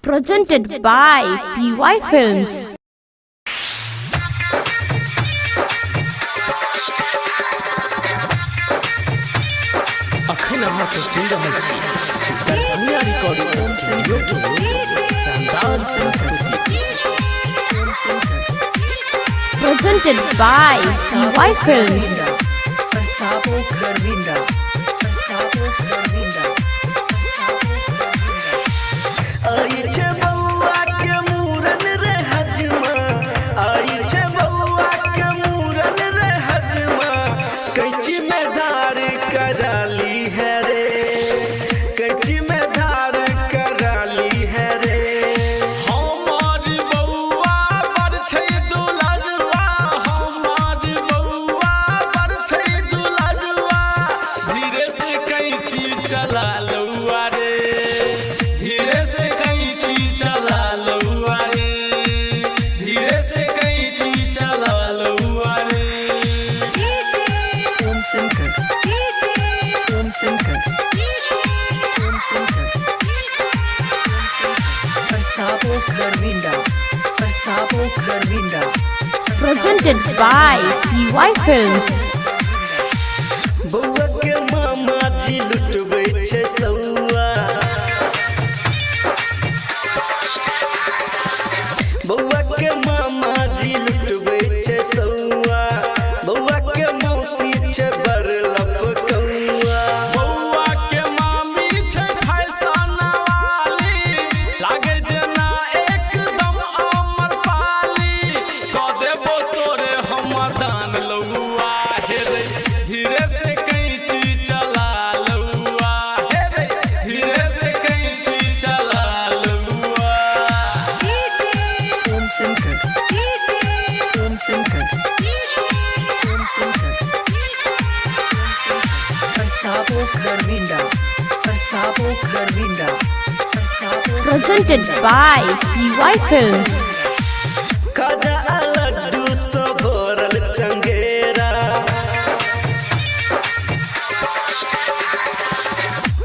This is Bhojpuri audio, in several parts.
Presented by PY Films. अखन अहाँ सब सुन रहल छी दरभंगा रिकॉर्डिंग स्टूडियो के शानदार संस्कृति। Presented by PY Films. आई छे बउआ के मूरन रे हजमा, आई छे बउआ के मूरन रे हजमा, कैची में धार कराली है रे, कैची में धार कराली है रे। हमारी बउआ पर छै दुलरवा, हमारी बउआ पर छै दुलरवा, धीरे से कैची चला लउआ रे, धीरे से कैची चला लउआ रे, धीरे से कैची चला लउआ रे। ओम शंकर, ओम शंकर, ओम Shankar, परसाबो खरविंदा, परसाबो खरविंदा। Presented by PY Films. बउआ के मामा जी लुटबै छै सौआ, बउआ के मामा जी लुटबै छै सौआ, बउआ के मौसी छै बड़ लपकौआ, बउआ के मामी छै फैशन वाली, लागे जेना एकदम अमर पाली, क देबो तोरे हम दान लउआ हे रे, धीरे से कैची चला लउआ हे रे, धीरे से कैची चला लउआ। ओम शंकर, ओम शंकर, ओम Shankar, परसाबो खरविंदा, परसाबो खरविंदा, परसाबो। Presented by PY Films. खाजा लड्डू सँ भरल चंगेरा,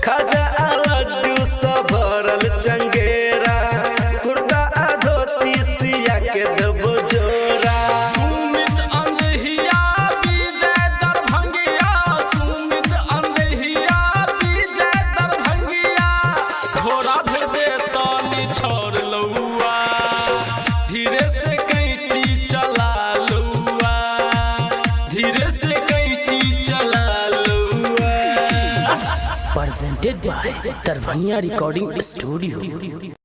खाजा लड्डू सँ भरल चंगेरा, कुर्ता आ धोती सिया के देबो जोरा। सुमित अंधहिया विजय दरभंगिया, सुमित अंधहिया विजय दरभंगिया, घोड़ा भेर दे तनी छोड़ लउआ, धीरे से कैची चला लउआ, धीरे से कैची चला लउआ। Presented by Darbhanga Recording Studio.